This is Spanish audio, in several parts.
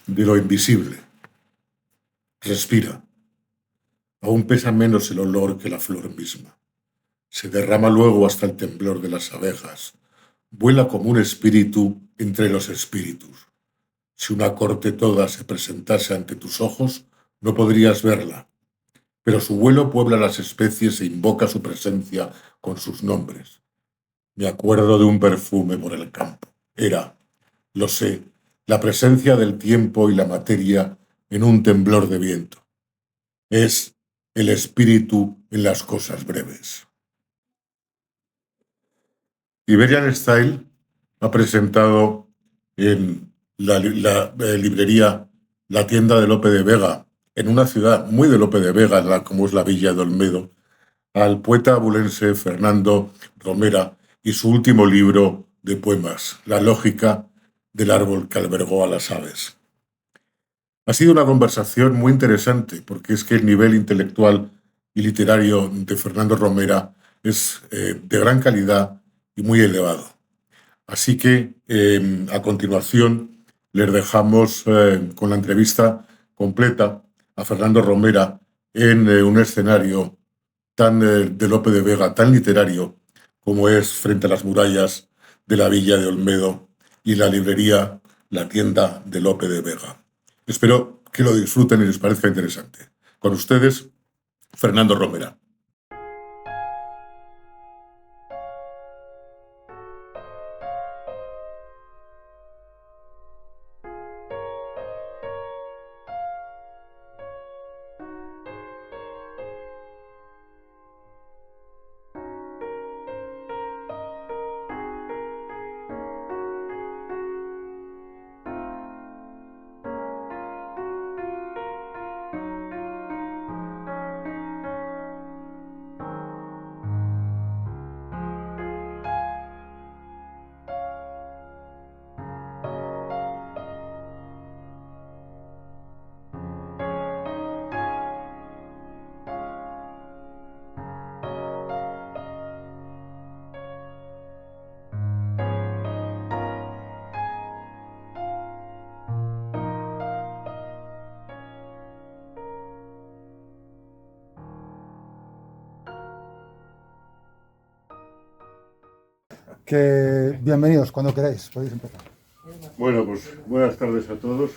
de lo invisible. Respira. Aún pesa menos el olor que la flor misma. Se derrama luego hasta el temblor de las abejas. Vuela como un espíritu entre los espíritus. Si una corte toda se presentase ante tus ojos, no podrías verla, pero su vuelo puebla las especies e invoca su presencia con sus nombres. Me acuerdo de un perfume por el campo. Era, lo sé, la presencia del tiempo y la materia en un temblor de viento. Es el espíritu en las cosas breves. Iberian Style ha presentado en la librería La Tienda de Lope de Vega, en una ciudad muy de Lope de Vega, como es la Villa de Olmedo, al poeta abulense Fernando Romera y su último libro de poemas, La lógica del árbol que albergó a las aves. Ha sido una conversación muy interesante porque es que el nivel intelectual y literario de Fernando Romera es de gran calidad y muy elevado. Así que a continuación les dejamos con la entrevista completa a Fernando Romera en un escenario tan de Lope de Vega, tan literario como es frente a las murallas de la Villa de Olmedo y la librería La Tienda de Lope de Vega. Espero que lo disfruten y les parezca interesante. Con ustedes, Fernando Romera. Bienvenidos, cuando queráis, podéis empezar. Bueno, pues buenas tardes a todos.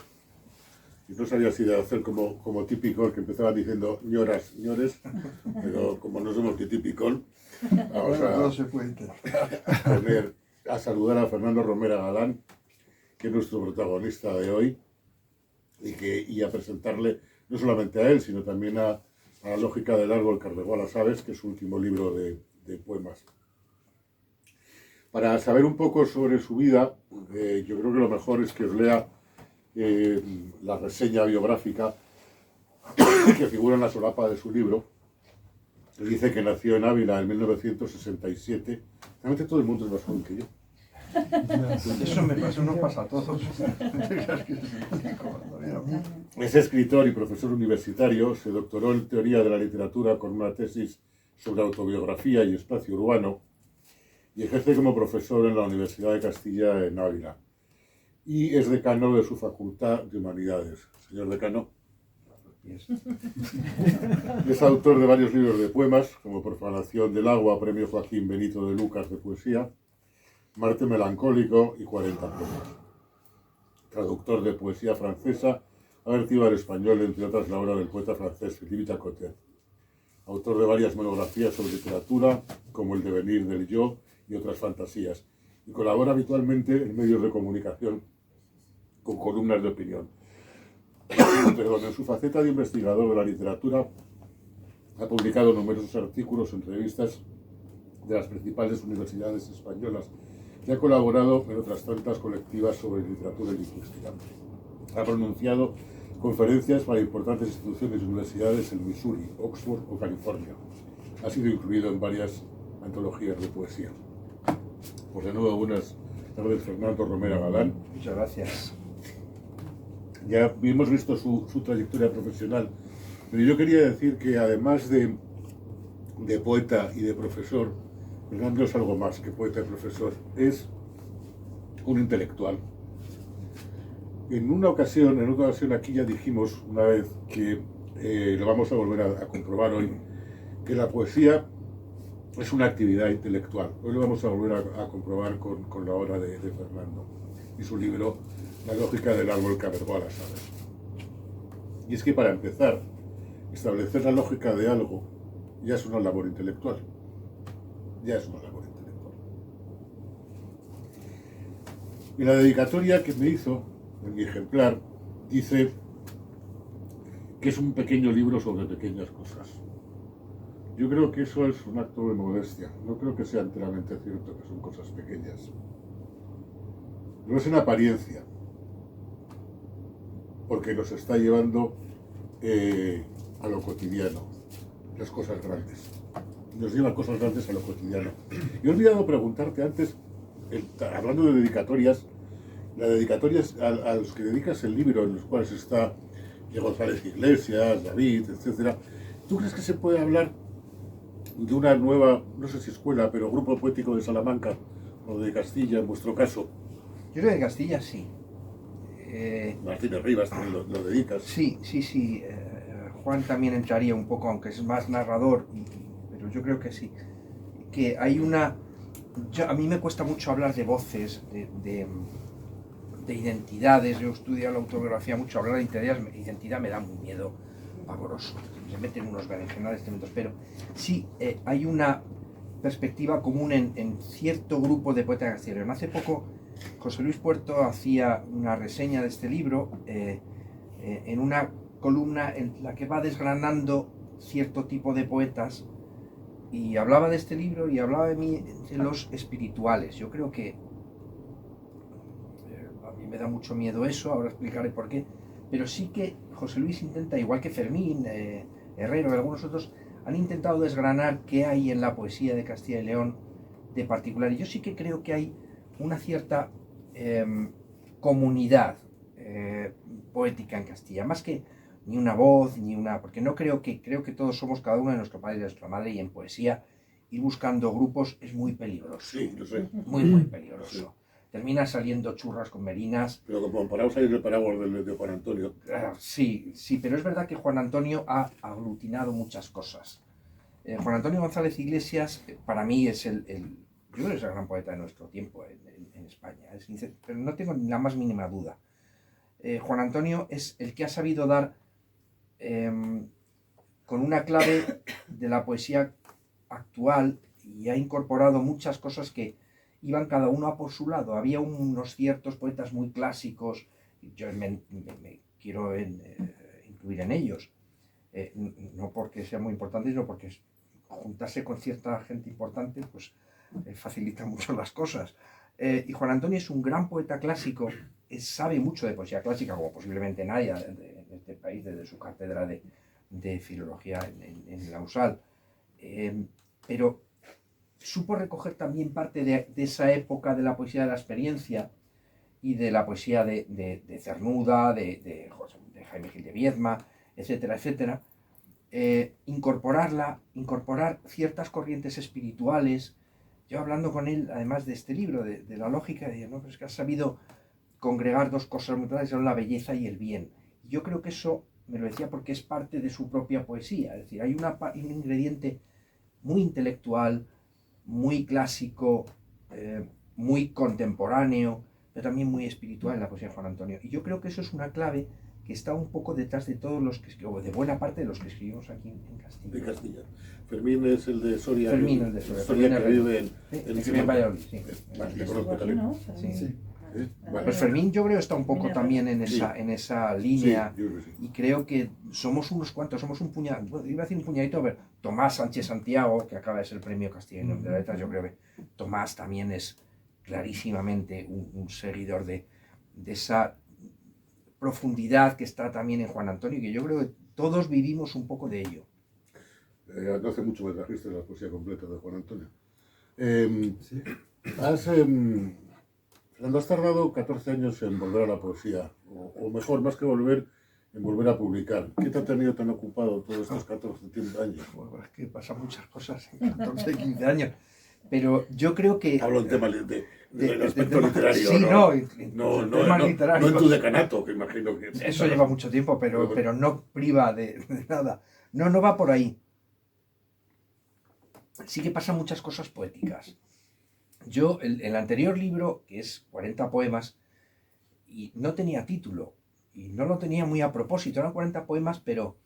Y no sabía si de hacer como típico, que empezaba diciendo ñoras, ñores, pero como no somos de típico, vamos a saludar a Fernando Romera Galán, que es nuestro protagonista de hoy, y a presentarle no solamente a él, sino también a La lógica del árbol que albergó a las aves, que es su último libro de poemas. Para saber un poco sobre su vida, yo creo que lo mejor es que os lea la reseña biográfica que figura en la solapa de su libro. Dice que nació en Ávila en 1967. Realmente todo el mundo es más joven que yo. Eso nos pasa a todos. Es escritor y profesor universitario. Se doctoró en teoría de la literatura con una tesis sobre autobiografía y espacio urbano y ejerce como profesor en la Universidad de Castilla en Ávila. Y es decano de su Facultad de Humanidades. Señor decano. Es autor de varios libros de poemas, como Profanación del agua, Premio Joaquín Benito de Lucas de poesía, Marte melancólico y 40 poemas. Traductor de poesía francesa, ha vertido al español, entre otras, la obra del poeta francés Philippe Jacotet. Autor de varias monografías sobre literatura, como El devenir del yo y otras fantasías. Y colabora habitualmente en medios de comunicación con columnas de opinión. En su faceta de investigador de la literatura, ha publicado numerosos artículos en revistas de las principales universidades españolas y ha colaborado en otras tantas colectivas sobre literatura y lingüística. Ha pronunciado conferencias para importantes instituciones y universidades en Missouri, Oxford o California. Ha sido incluido en varias antologías de poesía. Pues de nuevo, buenas tardes, Fernando Romera Galán. Muchas gracias. Ya hemos visto su trayectoria profesional, pero yo quería decir que además de poeta y de profesor, Fernando es algo más que poeta y profesor, es un intelectual. En otra ocasión aquí ya dijimos una vez que lo vamos a volver a comprobar hoy, que la poesía es una actividad intelectual. Hoy lo vamos a volver a comprobar con la obra de Fernando y su libro La lógica del árbol que avergó a las aves. Y es que para empezar, establecer la lógica de algo ya es una labor intelectual. Ya es una labor intelectual. Y la dedicatoria que me hizo en mi ejemplar dice que es un pequeño libro sobre pequeñas cosas. Yo creo que eso es un acto de modestia. No creo que sea enteramente cierto que son cosas pequeñas. No es en apariencia, porque nos está llevando a lo cotidiano, las cosas grandes. Nos lleva cosas grandes a lo cotidiano. Yo he olvidado preguntarte antes, hablando de dedicatorias, las dedicatorias a los que dedicas el libro, en los cuales está González Iglesias, David, etc. ¿Tú crees que se puede hablar de una nueva, no sé si escuela, pero grupo poético de Salamanca o de Castilla, en vuestro caso? Yo creo que Castilla sí. Martínez Rivas también lo dedicas. Sí. Juan también entraría un poco, aunque es más narrador, pero yo creo que sí. Que hay una... a mí me cuesta mucho hablar de voces, de identidades. Yo estudio la autobiografía mucho, hablar de identidad me da un miedo pavoroso. Se meten unos berenjenales tremendos, pero sí hay una perspectiva común en cierto grupo de poetas de Castilla y León. Hace poco José Luis Puerto hacía una reseña de este libro en una columna en la que va desgranando cierto tipo de poetas y hablaba de este libro y hablaba de los espirituales. Yo creo que a mí me da mucho miedo eso, ahora explicaré por qué, pero sí que José Luis intenta, igual que Fermín, Herrero y algunos otros, han intentado desgranar qué hay en la poesía de Castilla y León de particular. Y yo sí que creo que hay una cierta comunidad poética en Castilla, más que ni una voz, porque no creo que todos somos cada uno de nuestro padre y de nuestra madre, y en poesía ir buscando grupos es muy peligroso. Sí, lo sé. Muy peligroso. Sí. Termina saliendo churras con merinas. Pero como para salir del paraguas de Juan Antonio. Sí, pero es verdad que Juan Antonio ha aglutinado muchas cosas. Juan Antonio González Iglesias, para mí, es yo creo que es el gran poeta de nuestro tiempo en España, pero no tengo ni la más mínima duda. Juan Antonio es el que ha sabido dar con una clave de la poesía actual y ha incorporado muchas cosas que iban cada uno a por su lado. Había unos ciertos poetas muy clásicos, yo me quiero incluir en ellos, no porque sean muy importantes, sino porque juntarse con cierta gente importante pues facilita mucho las cosas. Y Juan Antonio es un gran poeta clásico, sabe mucho de poesía clásica, como posiblemente nadie en este país, desde su cátedra de filología en la USAL. Pero supo recoger también parte de esa época de la poesía de la experiencia y de la poesía de Cernuda, de Jaime Gil de Viedma, etcétera, incorporar ciertas corrientes espirituales. Yo hablando con él, además de este libro, de la lógica, decía, no, pero es que has sabido congregar dos cosas muy importantes, son la belleza y el bien. Y yo creo que eso me lo decía porque es parte de su propia poesía, es decir, hay un ingrediente muy intelectual, muy clásico, muy contemporáneo, pero también muy espiritual en la poesía de Juan Antonio. Y yo creo que eso es una clave que está un poco detrás de todos los que escribimos, de buena parte de los que escribimos aquí en Castilla. De Castilla. Fermín es el de Soria. Fermín, el de Soria. Soria, que vive en Valladolid, sí. Vale. Pues Fermín yo creo está un poco también en esa línea, sí, sí. Y creo que somos unos cuantos, somos un puñado, iba a decir un puñadito, pero Tomás Sánchez Santiago, que acaba de ser el premio Castilla de la Letras, yo creo que Tomás también es clarísimamente un seguidor de esa profundidad que está también en Juan Antonio, y que yo creo que todos vivimos un poco de ello. No hace mucho me trajiste la poesía completa de Juan Antonio. Sí. Fernando, has tardado 14 años en volver a la poesía, o mejor, más que volver, en volver a publicar. ¿Qué te ha tenido tan ocupado todos estos 14 años? Bueno, es que pasan muchas cosas en 14, 15 años, pero yo creo que... Hablo en temas de del aspecto literario. Sí, no en tu decanato, que imagino que... Eso lleva mucho tiempo, pero no priva de nada. No va por ahí. Sí que pasan muchas cosas poéticas. Yo, el anterior libro, que es 40 poemas, y no tenía título, y no lo tenía muy a propósito, eran 40 poemas, pero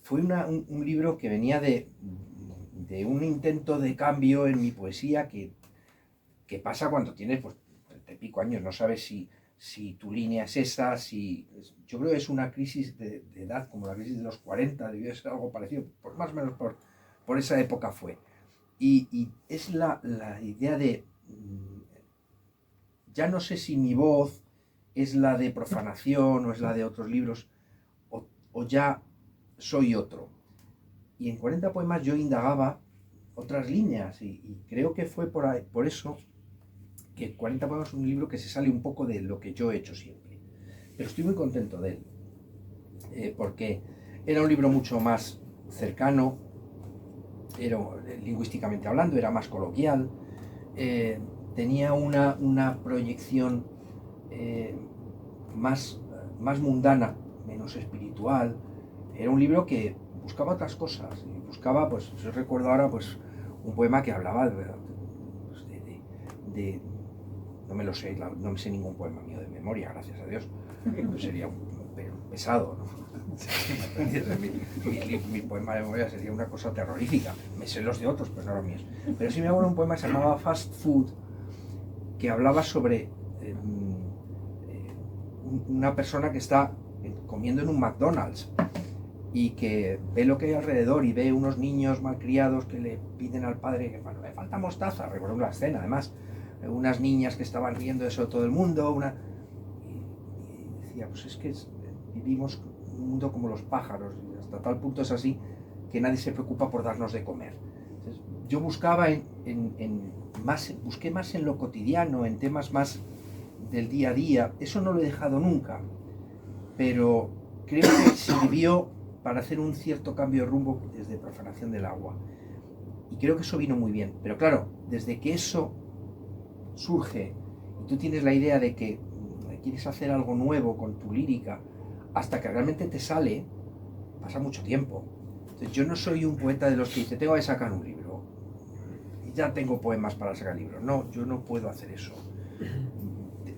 fue un libro que venía de un intento de cambio en mi poesía que pasa cuando tienes, pues, 30 y pico años, no sabes si tu línea es esa, yo creo que es una crisis de edad, como la crisis de los 40, debió ser algo parecido, más o menos por esa época fue. Y es la idea de, ya no sé si mi voz es la de Profanación o es la de otros libros, o ya soy otro. Y en 40 poemas yo indagaba otras líneas y creo que fue por eso que 40 poemas es un libro que se sale un poco de lo que yo he hecho siempre. Pero estoy muy contento de él, porque era un libro mucho más cercano, lingüísticamente hablando, era más coloquial, tenía una proyección más mundana, menos espiritual. Era un libro que buscaba otras cosas, y buscaba, pues yo recuerdo ahora, pues un poema que hablaba de no me lo sé, no me sé ningún poema mío de memoria, gracias a Dios, pues sería pesado, ¿no? mi poema de memoria sería una cosa terrorífica. Me sé los de otros, pero no los míos. Pero sí me acuerdo un poema que se llamaba Fast Food, que hablaba sobre una persona que está comiendo en un McDonald's y que ve lo que hay alrededor y ve unos niños malcriados que le piden al padre que, bueno, me falta mostaza, recuerdo la escena además, unas niñas que estaban riendo de eso todo el mundo, y decía, pues es que vivimos un mundo como los pájaros, y hasta tal punto es así que nadie se preocupa por darnos de comer. Entonces, yo buscaba busqué más en lo cotidiano, en temas más del día a día. Eso no lo he dejado nunca, pero creo que sirvió para hacer un cierto cambio de rumbo desde Profanación del agua, y creo que eso vino muy bien. Pero claro, desde que eso surge y tú tienes la idea de que quieres hacer algo nuevo con tu lírica, hasta que realmente te sale, pasa mucho tiempo. Entonces yo no soy un poeta de los que dice, tengo que sacar un libro y ya tengo poemas para sacar libros. No, yo no puedo hacer eso.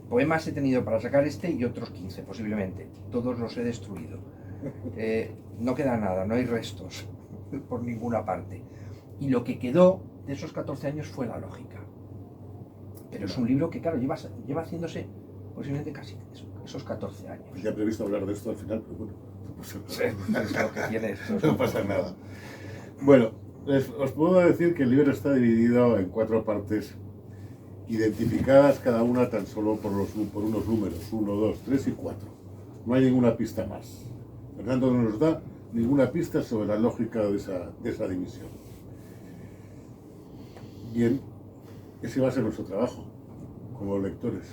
Poemas he tenido para sacar este y otros 15 posiblemente, todos los he destruido. No queda nada, no hay restos por ninguna parte. Y lo que quedó de esos 14 años fue la lógica. Pero es un libro que, claro, lleva haciéndose posiblemente casi esos 14 años. Ya previsto hablar de esto al final, pero bueno, no pasa nada. Es lo que tiene. No pasa nada. Bueno, os puedo decir que el libro está dividido en 4 partes, identificadas cada una tan solo por unos números, 1, 2, 3 y 4. No hay ninguna pista más. Fernando no nos da ninguna pista sobre la lógica de esa división. Bien, ese va a ser nuestro trabajo como lectores,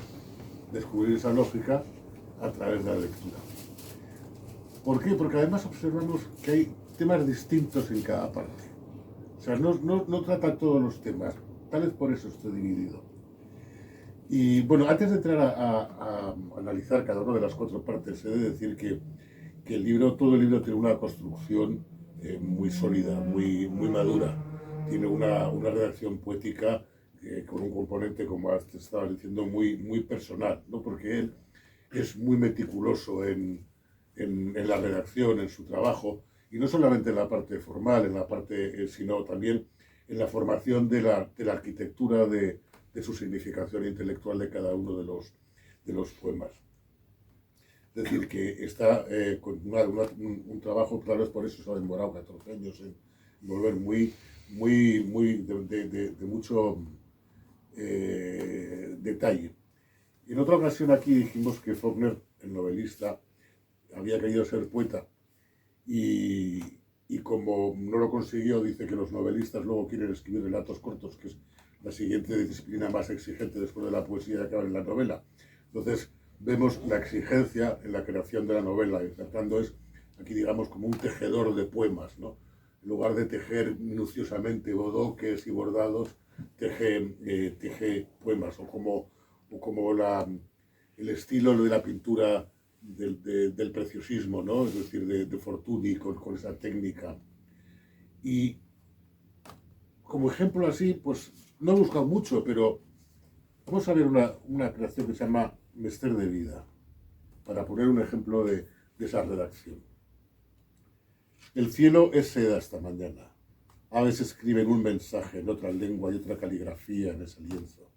descubrir esa lógica a través de la lectura. ¿Por qué? Porque además observamos que hay temas distintos en cada parte. O sea, no trata todos los temas, tal vez por eso esté dividido. Y bueno, antes de entrar a analizar cada una de las 4 partes, he de decir que todo el libro tiene una construcción muy sólida, muy madura. Tiene una redacción poética con un componente, como te estabas diciendo, muy personal, ¿no? Porque él es muy meticuloso en la redacción, en su trabajo, y no solamente en la parte formal, sino también en la formación de la arquitectura de su significación intelectual de cada uno de los poemas. Es decir, que está con un trabajo, tal vez por eso se ha demorado 14 años en volver de mucho detalle. En otra ocasión aquí dijimos que Faulkner, el novelista, había querido ser poeta y como no lo consiguió, dice que los novelistas luego quieren escribir relatos cortos, que es la siguiente disciplina más exigente después de la poesía que acaba en la novela. Entonces vemos la exigencia en la creación de la novela, y tratando es aquí, digamos, como un tejedor de poemas, ¿no? En lugar de tejer minuciosamente bodoques y bordados, teje poemas, o como o como el estilo de la pintura del preciosismo, ¿no? Es decir, de Fortuny con esa técnica. Y como ejemplo así, pues no he buscado mucho, pero vamos a ver una creación que se llama Mester de Vida, para poner un ejemplo de esa redacción. El cielo es seda esta mañana. Aves escriben un mensaje en otra lengua y otra caligrafía en ese lienzo.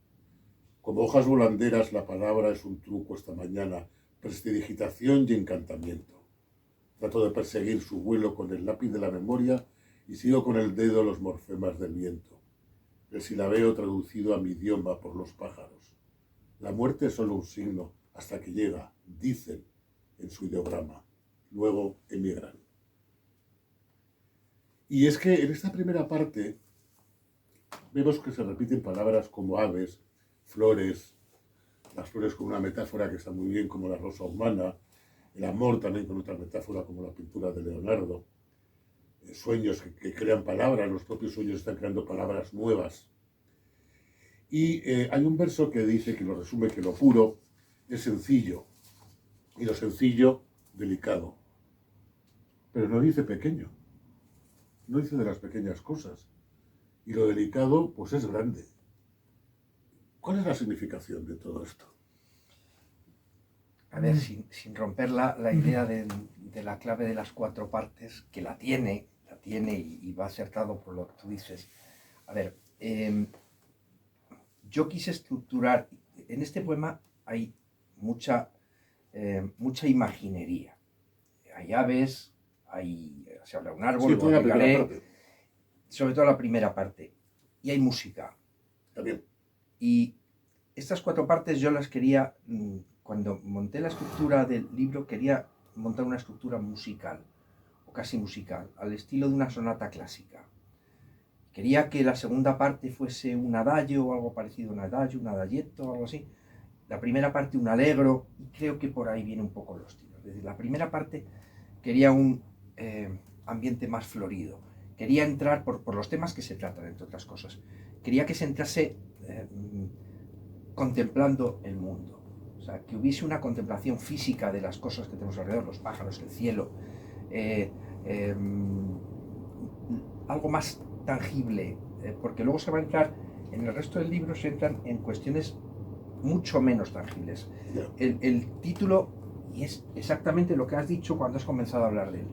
Como hojas volanderas, la palabra es un truco esta mañana, prestidigitación y encantamiento. Trato de perseguir su vuelo con el lápiz de la memoria y sigo con el dedo los morfemas del viento. El silabeo traducido a mi idioma por los pájaros. La muerte es solo un signo hasta que llega, dicen, en su ideograma. Luego emigran. Y es que en esta primera parte vemos que se repiten palabras como aves, flores, las flores con una metáfora que está muy bien como la rosa humana, el amor también con otra metáfora como la pintura de Leonardo, sueños que crean palabras, los propios sueños están creando palabras nuevas. Y hay un verso que dice, que lo resume, que lo puro es sencillo y lo sencillo delicado, pero no dice pequeño, no dice de las pequeñas cosas, y lo delicado pues es grande. ¿Cuál es la significación de todo esto? A ver, sin romper la idea de la clave de las 4 partes, que la tiene y va acertado por lo que tú dices. A ver, yo quise estructurar, en este poema hay mucha imaginería. Hay aves, se habla de un árbol, Sí, toda la primera parte. Sobre todo la primera parte. Y hay música. También. Y estas 4 partes yo las quería, cuando monté la estructura del libro, quería montar una estructura musical, o casi musical, al estilo de una sonata clásica. Quería que la segunda parte fuese un adagio o algo parecido a un adagio, un adagietto o algo así. La primera parte un allegro, y creo que por ahí viene un poco los tiros. Es decir, la primera parte quería un ambiente más florido. Quería entrar por los temas que se tratan, entre otras cosas. Quería que se entrase contemplando el mundo. O sea, que hubiese una contemplación física de las cosas que tenemos alrededor, los pájaros, el cielo, algo más tangible, porque luego se va a entrar, en el resto del libro se entran en cuestiones mucho menos tangibles. El título, y es exactamente lo que has dicho cuando has comenzado a hablar de él,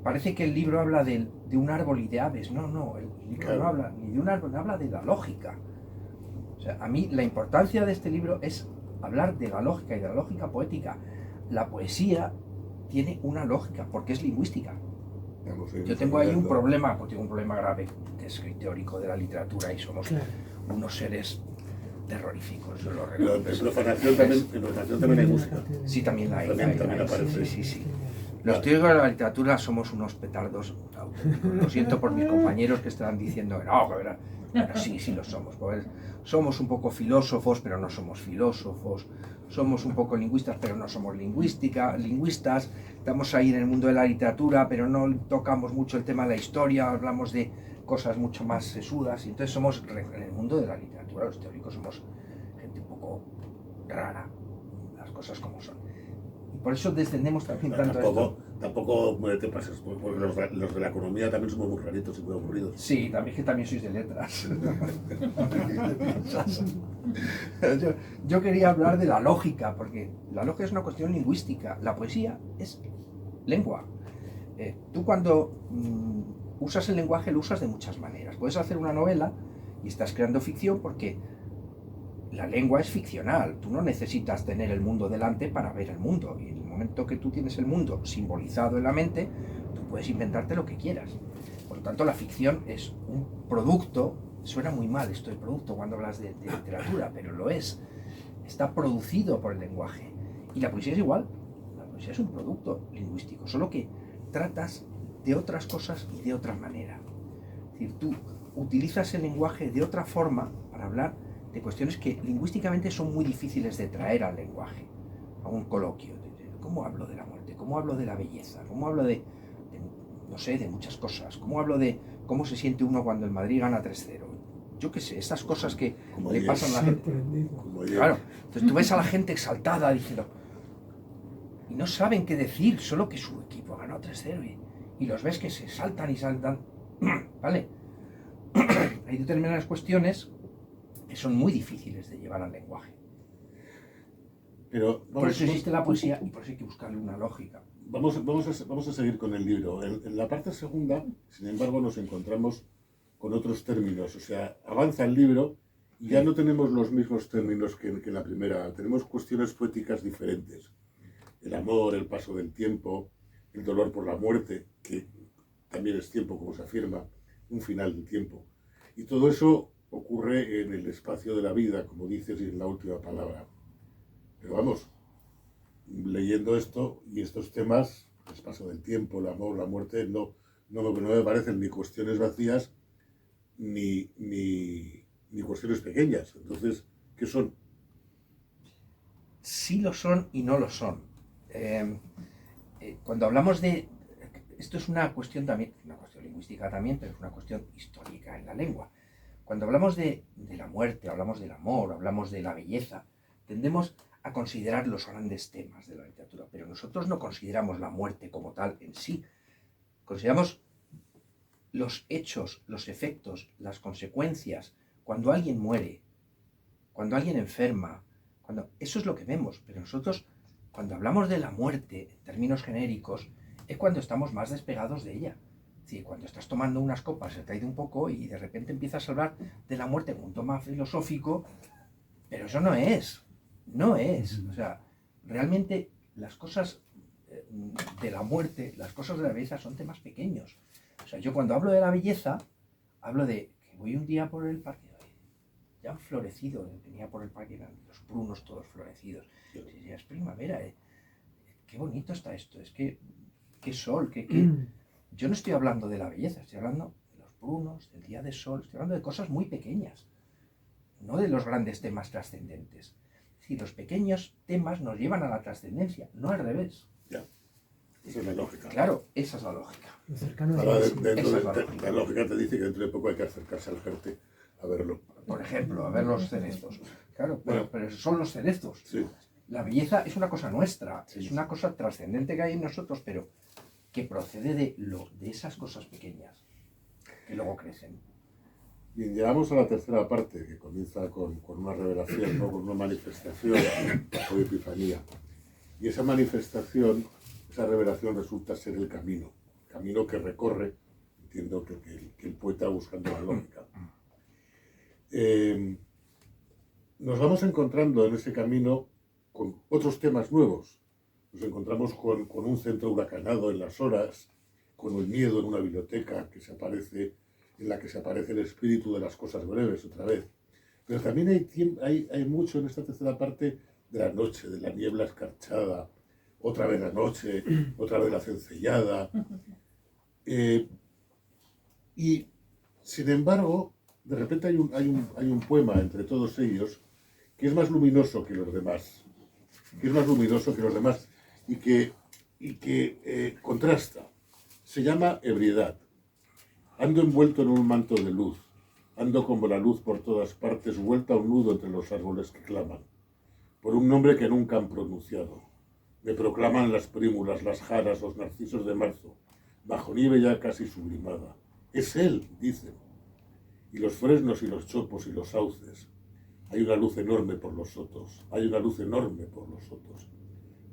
parece que el libro habla de un árbol y de aves. No, el libro no habla ni de un árbol, habla de la lógica. O sea, a mí la importancia de este libro es hablar de la lógica y de la lógica poética. La poesía tiene una lógica, porque es lingüística. Yo tengo ahí un problema, porque tengo un problema grave, que soy teórico de la literatura y somos unos seres terroríficos. Yo lo recuerdo. En profanación también hay música. Sí, también la hay. También aparece. Sí. Los teóricos de la literatura somos unos petardos auténticos. Lo siento por mis compañeros que estarán diciendo que no, pero sí lo somos. Pues somos un poco filósofos, pero no somos filósofos. Somos un poco lingüistas, pero no somos lingüistas. Estamos ahí en el mundo de la literatura, pero no tocamos mucho el tema de la historia. Hablamos de cosas mucho más sesudas. Y entonces somos, en el mundo de la literatura, los teóricos somos gente un poco rara. Las cosas como son. Por eso descendemos también tanto esto. Tampoco te pases, porque los de la economía también somos muy raritos y muy aburridos. Sí, también que también sois de letras. yo quería hablar de la lógica, porque la lógica es una cuestión lingüística. La poesía es lengua. Tú cuando usas el lenguaje lo usas de muchas maneras. Puedes hacer una novela y estás creando ficción porque la lengua es ficcional, tú no necesitas tener el mundo delante para ver el mundo, y en el momento que tú tienes el mundo simbolizado en la mente, tú puedes inventarte lo que quieras. Por lo tanto, la ficción es un producto, suena muy mal esto de producto cuando hablas de literatura, pero lo es, está producido por el lenguaje. Y la poesía es igual, la poesía es un producto lingüístico, solo que tratas de otras cosas y de otra manera. Es decir, tú utilizas el lenguaje de otra forma para hablar de cuestiones que lingüísticamente son muy difíciles de traer al lenguaje, a un coloquio. ¿Cómo hablo de la muerte? ¿Cómo hablo de la belleza? ¿Cómo hablo de no sé, de muchas cosas? ¿Cómo hablo de cómo se siente uno cuando el Madrid gana 3-0? yo qué sé, estas cosas que Como le ayer. pasan a la gente. Como ayer. Claro, entonces tú ves a la gente exaltada diciendo, y no saben qué decir, solo que su equipo ha ganado 3-0 y los ves que se saltan y saltan, ¿vale? Hay determinadas cuestiones que son muy difíciles de llevar al lenguaje. Pero Por eso existe la poesía y por eso hay que buscarle una lógica. Vamos a seguir con el libro. En la parte segunda, sin embargo, nos encontramos con otros términos. O sea, avanza el libro y ya no tenemos los mismos términos que en la primera. Tenemos cuestiones poéticas diferentes. El amor, el paso del tiempo, el dolor por la muerte, que también es tiempo, como se afirma, un final de tiempo. Y todo eso ocurre en el espacio de la vida, como dices, y en la última palabra. Pero vamos, leyendo esto y estos temas, el paso del tiempo, el amor, la muerte, no me parecen ni cuestiones vacías ni cuestiones pequeñas. Entonces, ¿qué son? Sí lo son y no lo son. Cuando hablamos de... Esto es una cuestión también, una cuestión lingüística también, pero es una cuestión histórica en la lengua. Cuando hablamos de la muerte, hablamos del amor, hablamos de la belleza, tendemos a considerar los grandes temas de la literatura, pero nosotros no consideramos la muerte como tal en sí. Consideramos los hechos, los efectos, las consecuencias, cuando alguien muere, cuando alguien enferma, eso es lo que vemos, pero nosotros, cuando hablamos de la muerte en términos genéricos, es cuando estamos más despegados de ella. Es decir, cuando estás tomando unas copas, se te ha ido un poco y de repente empiezas a hablar de la muerte con un tono filosófico, pero eso no es. O sea, realmente las cosas de la muerte, las cosas de la belleza son temas pequeños. O sea, yo cuando hablo de la belleza, hablo de que voy un día por el parque, ya han florecido, venía por el parque, eran los prunos todos florecidos. Ya es primavera, qué bonito está esto, es que qué sol, Yo no estoy hablando de la belleza, estoy hablando de los prunos, del día de sol, estoy hablando de cosas muy pequeñas, no de los grandes temas trascendentes. Es decir, los pequeños temas nos llevan a la trascendencia, no al revés. Ya, esa es la lógica. Claro, esa es la lógica. Lo cercano Ahora, es la lógica te dice que dentro de poco hay que acercarse al Jerte a verlo. Por ejemplo, a ver los cerezos. Claro, pero son los cerezos. Sí. La belleza es una cosa nuestra, es una cosa trascendente que hay en nosotros, pero que procede de esas cosas pequeñas, que luego crecen. Bien, llegamos a la tercera parte, que comienza con una revelación, ¿no? Con una manifestación o epifanía. Y esa manifestación, esa revelación resulta ser el camino que recorre, entiendo que el poeta buscando la lógica. Nos vamos encontrando en ese camino con otros temas nuevos. Nos encontramos con un centro huracanado en las horas, con el miedo en una biblioteca en la que se aparece el espíritu de las cosas breves otra vez. Pero también hay mucho en esta tercera parte de la noche, de la niebla escarchada, otra vez la noche, otra vez la cencellada. Y, sin embargo, de repente hay un poema entre todos ellos que es más luminoso que los demás, y que contrasta. Se llama Ebriedad. Ando envuelto en un manto de luz, ando como la luz por todas partes, vuelta a un nudo entre los árboles que claman, por un nombre que nunca han pronunciado. Me proclaman las prímulas, las jaras, los narcisos de marzo, bajo nieve ya casi sublimada. Es él, dicen. Y los fresnos y los chopos y los sauces. Hay una luz enorme por los sotos, hay una luz enorme por los sotos.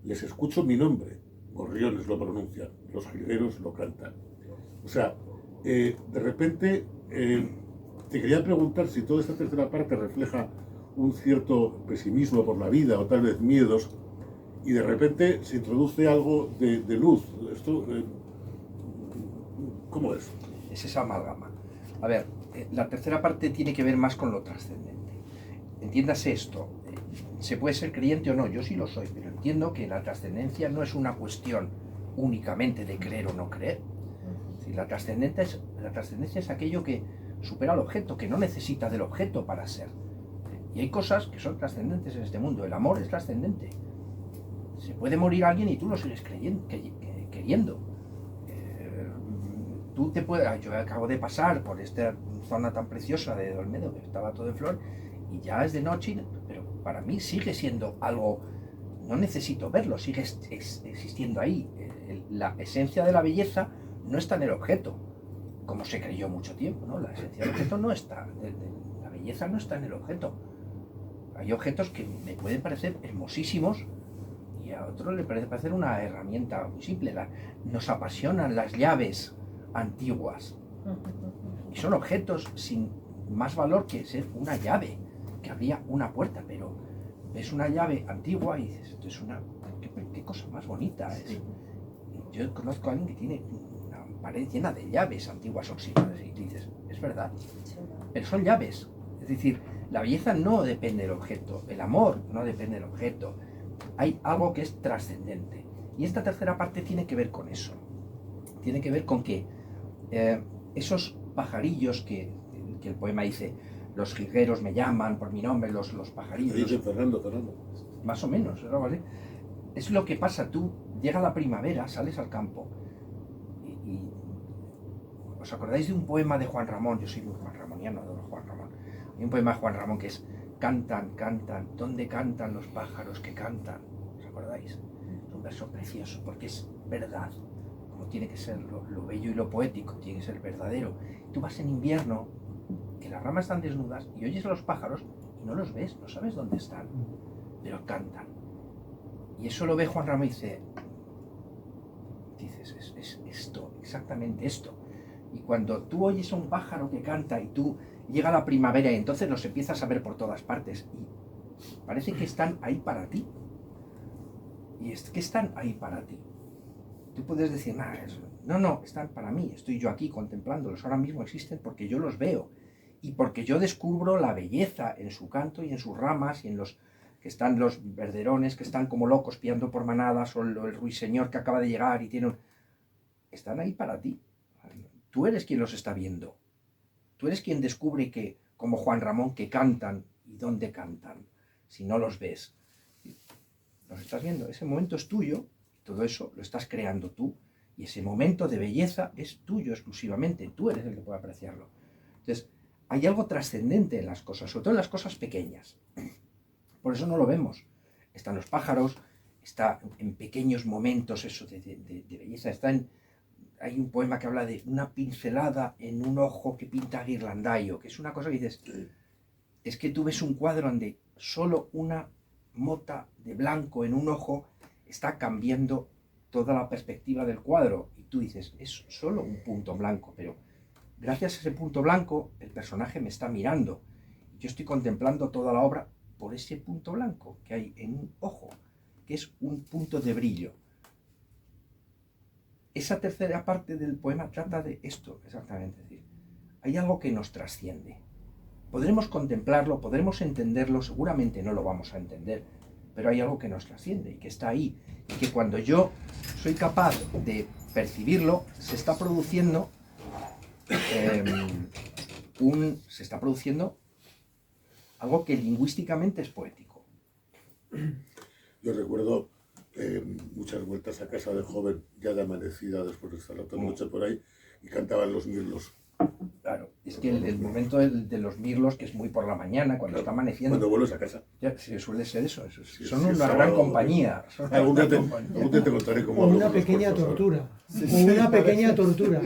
Les escucho mi nombre, gorriones lo pronuncian, los jilgueros lo cantan. O sea, de repente te quería preguntar si toda esta tercera parte refleja un cierto pesimismo por la vida o tal vez miedos, y de repente se introduce algo de luz. Esto, ¿cómo es? Es esa amalgama. A ver, la tercera parte tiene que ver más con lo trascendente. Entiéndase esto, se puede ser creyente o no, yo sí lo soy, pero entiendo que la trascendencia no es una cuestión únicamente de creer o no creer. Es decir, la trascendencia es aquello que supera al objeto, que no necesita del objeto para ser. Y hay cosas que son trascendentes en este mundo. El amor es trascendente. Se puede morir alguien y tú lo sigues queriendo. Yo acabo de pasar por esta zona tan preciosa de Olmedo, que estaba todo en flor, y ya es de noche, pero para mí sigue siendo algo, no necesito verlo, sigue existiendo ahí. La esencia de la belleza no está en el objeto, como se creyó mucho tiempo, ¿no? La esencia del objeto no está, la belleza no está en el objeto. Hay objetos que me pueden parecer hermosísimos y a otros le puede parecer una herramienta muy simple. Nos apasionan las llaves antiguas y son objetos sin más valor que ser una llave que abría una puerta, pero ves una llave antigua y dices, esto es una... ¿Qué cosa más bonita es? Yo conozco a alguien que tiene una pared llena de llaves antiguas oxidadas y dices, es verdad, pero son llaves. Es decir, la belleza no depende del objeto, el amor no depende del objeto. Hay algo que es trascendente. Y esta tercera parte tiene que ver con eso. Tiene que ver con que esos pajarillos que el poema dice, los jilgueros me llaman por mi nombre, los pajarillos. Dice Fernando. Más o menos, ¿vale? Es lo que pasa, tú llega la primavera, sales al campo y ¿os acordáis de un poema de Juan Ramón? Yo soy muy Juan Ramoniano, adoro Juan Ramón. Hay un poema de Juan Ramón que es cantan, ¿dónde cantan los pájaros que cantan? ¿Os acordáis? Es un verso precioso porque es verdad, como tiene que ser lo bello y lo poético, tiene que ser verdadero. Tú vas en invierno, que las ramas están desnudas y oyes a los pájaros y no los ves, no sabes dónde están, pero cantan. Y eso lo ve Juan Ramón y dices, es esto, exactamente esto. Y cuando tú oyes a un pájaro que canta y tú llega la primavera y entonces los empiezas a ver por todas partes y parece que están ahí para ti. Y es que están ahí para ti. Tú puedes decir, no, están para mí, estoy yo aquí contemplándolos, ahora mismo existen porque yo los veo y porque yo descubro la belleza en su canto y en sus ramas y en los que están los verderones que están como locos piando por manadas o el ruiseñor que acaba de llegar y tiene están ahí para ti. Tú eres quien los está viendo. Tú eres quien descubre que, como Juan Ramón, que cantan y dónde cantan, si no los ves. Los estás viendo, ese momento es tuyo, todo eso lo estás creando tú, y ese momento de belleza es tuyo exclusivamente, tú eres el que puede apreciarlo. Entonces, hay algo trascendente en las cosas, sobre todo en las cosas pequeñas. Por eso no lo vemos. Están los pájaros, está en pequeños momentos eso de belleza, hay un poema que habla de una pincelada en un ojo que pinta Ghirlandaio, que es una cosa que dices, es que tú ves un cuadro donde solo una mota de blanco en un ojo está cambiando toda la perspectiva del cuadro, y tú dices, es solo un punto blanco, pero gracias a ese punto blanco el personaje me está mirando, yo estoy contemplando toda la obra por ese punto blanco que hay en un ojo, que es un punto de brillo. Esa tercera parte del poema trata de esto, exactamente. Es decir, hay algo que nos trasciende. Podremos contemplarlo, podremos entenderlo, seguramente no lo vamos a entender, pero hay algo que nos trasciende y que está ahí. Y que cuando yo soy capaz de percibirlo, se está produciendo algo que lingüísticamente es poético. Yo recuerdo muchas vueltas a casa de joven, ya de amanecida, después de estar la noche por ahí, y cantaban los mirlos. Claro, es que el momento de los mirlos, que es muy por la mañana, cuando está amaneciendo... Cuando vuelves a casa. Ya, sí, suele ser eso. Sí, son sí, una sábado, gran compañía. Algún día te contaré cómo... O una pequeña tortura. O una pequeña tortura.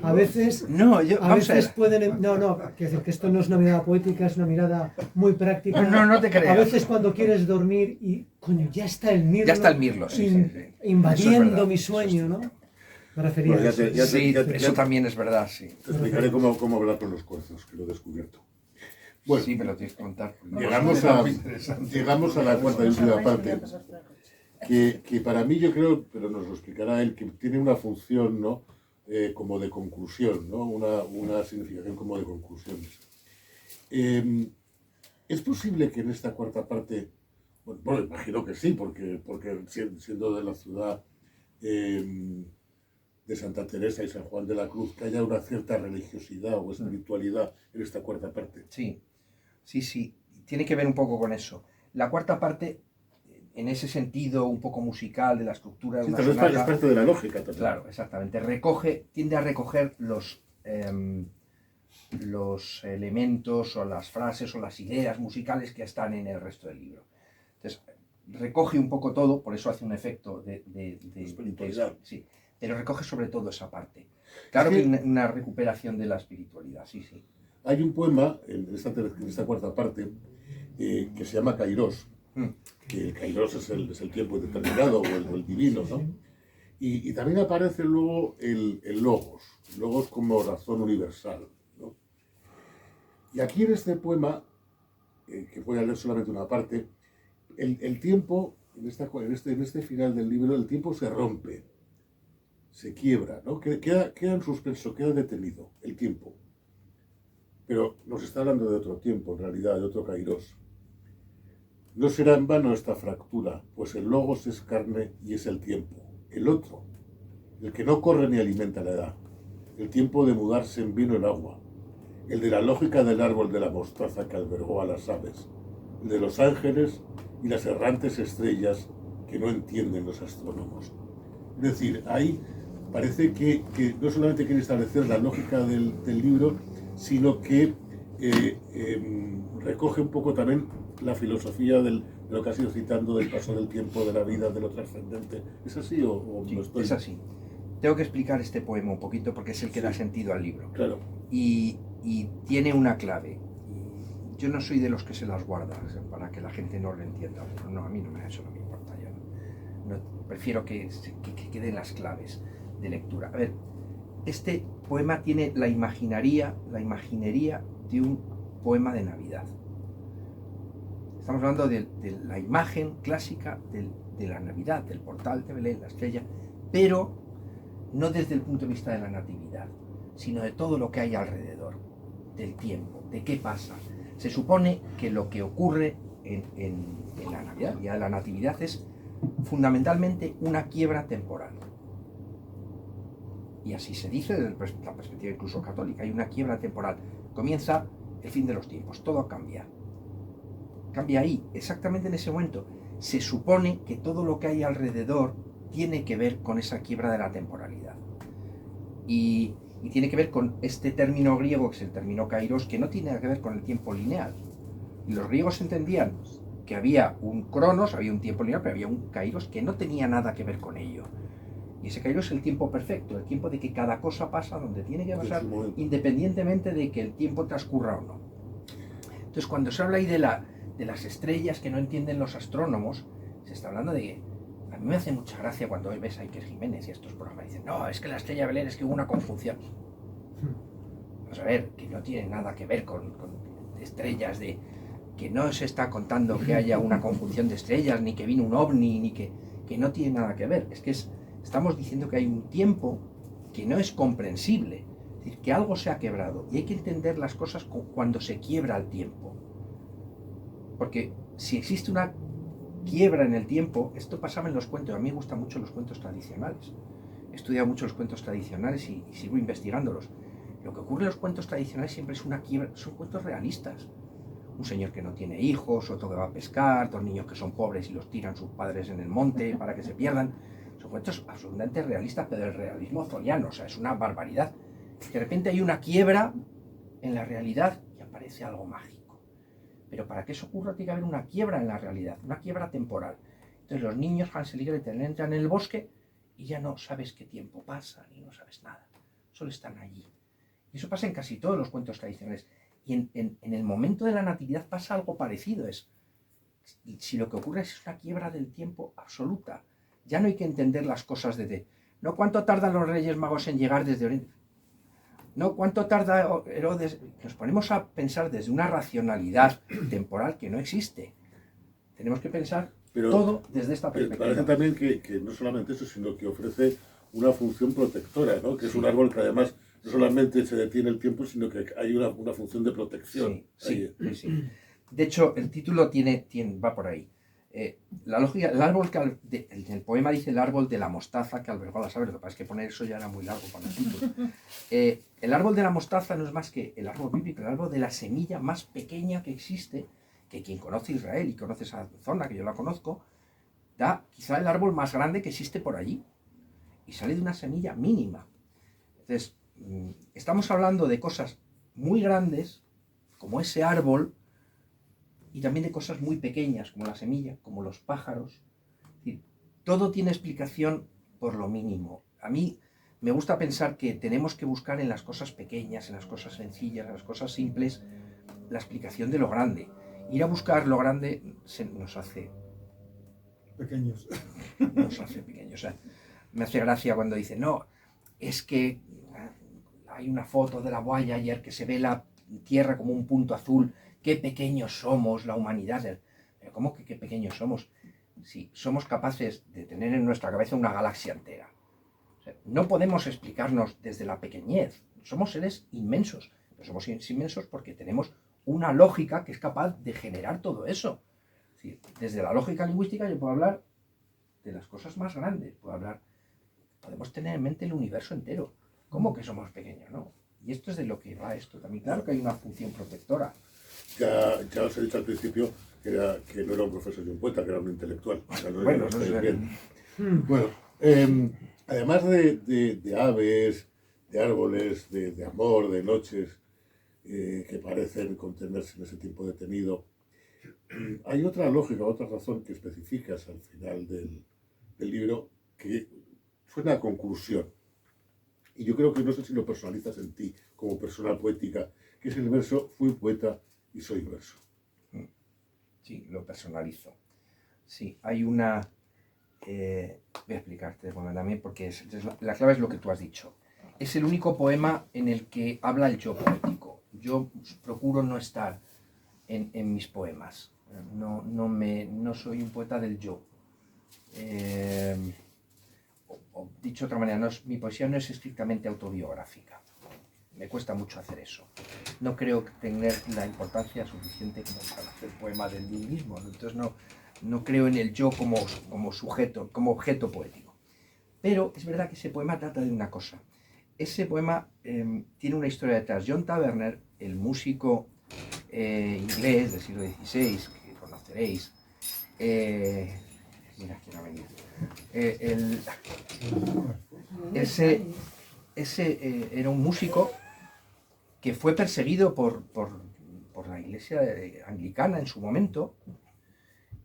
A veces... No, a veces pueden... No, quiero decir que esto no es una mirada poética, es una mirada muy práctica. No te creas. A veces cuando quieres dormir y... Coño, ya está el mirlo. Ya está el mirlo, sí. Invadiendo mi sueño, ¿no? Me refería a eso. Eso también es verdad, sí. Te explicaré cómo hablar con los cuerzos, que lo he descubierto. Bueno, sí, me lo tienes que contar. Llegamos a la cuarta y última parte, que para mí yo creo, pero nos lo explicará él, que tiene una función, ¿no? Como de conclusión, ¿no? Una significación como de conclusiones. ¿Es posible que en esta cuarta parte, bueno, imagino que sí, porque siendo de la ciudad de Santa Teresa y San Juan de la Cruz, que haya una cierta religiosidad o espiritualidad en esta cuarta parte? Sí. Tiene que ver un poco con eso. La cuarta parte, en ese sentido un poco musical de la estructura de una sonata, es parte de la lógica también. Claro, exactamente. Tiende a recoger los elementos o las frases o las ideas musicales que están en el resto del libro. Entonces, recoge un poco todo, por eso hace un efecto de espiritualidad. sí, pero recoge sobre todo esa parte. Claro que una recuperación de la espiritualidad, sí, sí. Hay un poema en esta cuarta parte que se llama Kairos, que el Kairos es el tiempo determinado o el divino, ¿no? Y también aparece luego el Logos como razón universal, ¿no? Y aquí en este poema, que voy a leer solamente una parte, el tiempo, en este final del libro, el tiempo se rompe, se quiebra, ¿no? Queda en suspenso, queda detenido el tiempo. Pero nos está hablando de otro tiempo, en realidad, de otro Kairos. No será en vano esta fractura, pues el Logos es carne y es el tiempo. El otro, el que no corre ni alimenta la edad, el tiempo de mudarse en vino el agua, el de la lógica del árbol de la mostaza que albergó a las aves, el de los ángeles y las errantes estrellas que no entienden los astrónomos. Es decir, ahí parece que no solamente quiere establecer la lógica del libro, sino que recoge un poco también la filosofía de lo que has ido citando, del paso del tiempo, de la vida, de lo trascendente. ¿Es así o Sí, no estoy? es así. Tengo que explicar este poema un poquito porque es el que da sentido al libro. Claro. Y tiene una clave. Yo no soy de los que se las guarda para que la gente no lo entienda. No, a mí eso no me importa. Yo prefiero que queden las claves de lectura. A ver, este poema tiene la imaginería de un poema de Navidad. Estamos hablando de la imagen clásica de la Navidad, del portal de Belén, la estrella, pero no desde el punto de vista de la natividad, sino de todo lo que hay alrededor, del tiempo, de qué pasa. Se supone que lo que ocurre en la Navidad, ya la natividad, es fundamentalmente una quiebra temporal. Y así se dice desde la perspectiva incluso católica, hay una quiebra temporal. Comienza el fin de los tiempos, todo cambia. Cambia ahí, exactamente en ese momento. Se supone que todo lo que hay alrededor tiene que ver con esa quiebra de la temporalidad. Y tiene que ver con este término griego, que es el término kairos, que no tiene nada que ver con el tiempo lineal. Y los griegos entendían que había un cronos, había un tiempo lineal, pero había un kairos que no tenía nada que ver con ello. Y ese kairos es el tiempo perfecto, el tiempo de que cada cosa pasa donde tiene que pasar, independientemente de que el tiempo transcurra o no. Entonces, cuando se habla ahí de las estrellas que no entienden los astrónomos, se está hablando de que a mí me hace mucha gracia cuando ves a Iker Jiménez y estos programas dicen, no, es que la estrella de Belén es que hubo una conjunción. Vamos a ver, que no tiene nada que ver con estrellas, que no se está contando que haya una conjunción de estrellas, ni que vino un ovni, ni que no tiene nada que ver. Es que estamos diciendo que hay un tiempo que no es comprensible, es decir, que algo se ha quebrado y hay que entender las cosas cuando se quiebra el tiempo. Porque si existe una quiebra en el tiempo, esto pasaba en los cuentos, a mí me gustan mucho los cuentos tradicionales, he estudiado mucho los cuentos tradicionales y sigo investigándolos. Lo que ocurre en los cuentos tradicionales siempre es una quiebra, son cuentos realistas. Un señor que no tiene hijos, otro que va a pescar, dos niños que son pobres y los tiran sus padres en el monte para que se pierdan. Son cuentos absolutamente realistas, pero del realismo zoliano, o sea, es una barbaridad. De repente hay una quiebra en la realidad y aparece algo mágico. Pero para que eso ocurra tiene que haber una quiebra en la realidad, una quiebra temporal. Entonces los niños, Hansel y Gretel, entran en el bosque y ya no sabes qué tiempo pasa, ni no sabes nada. Solo están allí. Y eso pasa en casi todos los cuentos tradicionales. Y en el momento de la natividad pasa algo parecido. Si lo que ocurre es una quiebra del tiempo absoluta. Ya no hay que entender las cosas no cuánto tardan los Reyes Magos en llegar desde Oriente. No cuánto tarda Herodes. Nos ponemos a pensar desde una racionalidad temporal que no existe. Tenemos que pensar todo desde esta perspectiva. Parece también que no solamente eso, sino que ofrece una función protectora, ¿no? Que es un árbol que además no solamente se detiene el tiempo, sino que hay una función de protección. Sí. De hecho, el título va por ahí. La lógica, el árbol el poema dice el árbol de la mostaza que albergó a las aves. Lo que pasa es que poner eso ya era muy largo para el título. El árbol de la mostaza no es más que el árbol bíblico, el árbol de la semilla más pequeña que existe, que quien conoce Israel y conoce esa zona, que yo la conozco, da quizá el árbol más grande que existe por allí. Y sale de una semilla mínima. Entonces, estamos hablando de cosas muy grandes, como ese árbol, y también de cosas muy pequeñas, como la semilla, como los pájaros. Es decir, todo tiene explicación por lo mínimo. A mí me gusta pensar que tenemos que buscar en las cosas pequeñas, en las cosas sencillas, en las cosas simples, la explicación de lo grande. Ir a buscar lo grande nos hace Pequeños. pequeños. O sea, me hace gracia cuando dicen, no, es que hay una foto de la Boaya ayer que se ve la Tierra como un punto azul. Qué pequeños somos, la humanidad. Pero ¿cómo que qué pequeños somos? Si somos capaces de tener en nuestra cabeza una galaxia entera. O sea, no podemos explicarnos desde la pequeñez. Somos seres inmensos. Pero somos inmensos porque tenemos una lógica que es capaz de generar todo eso. Es decir, desde la lógica lingüística yo puedo hablar de las cosas más grandes. Podemos tener en mente el universo entero. ¿Cómo que somos pequeños? ¿No? Y esto es de lo que va esto también. Claro que hay una función protectora. Ya os he dicho al principio que no era un profesor y un poeta, que era un intelectual. O sea, Bueno, no no estoy sé. bien. Bueno, además de aves, de árboles, de amor, de noches que parecen contenerse en ese tiempo detenido, hay otra lógica, otra razón que especificas al final del libro que suena a conclusión. Y yo creo que no sé si lo personalizas en ti como persona poética, que es el verso: fui poeta y soy verso. Sí, lo personalizo. Sí, hay una... voy a explicarte también porque la clave es lo que tú has dicho. Es el único poema en el que habla el yo poético. Yo procuro no estar en mis poemas. No soy un poeta del yo. O dicho de otra manera, mi poesía no es estrictamente autobiográfica. Me cuesta mucho hacer eso. No creo tener la importancia suficiente como para hacer poema de mí mismo. Entonces no creo en el yo como sujeto, como objeto poético. Pero es verdad que ese poema trata de una cosa. Ese poema tiene una historia detrás. John Taverner, el músico inglés del siglo XVI, que conoceréis, mira quién ha venido. Ese era un músico que fue perseguido por la iglesia anglicana en su momento,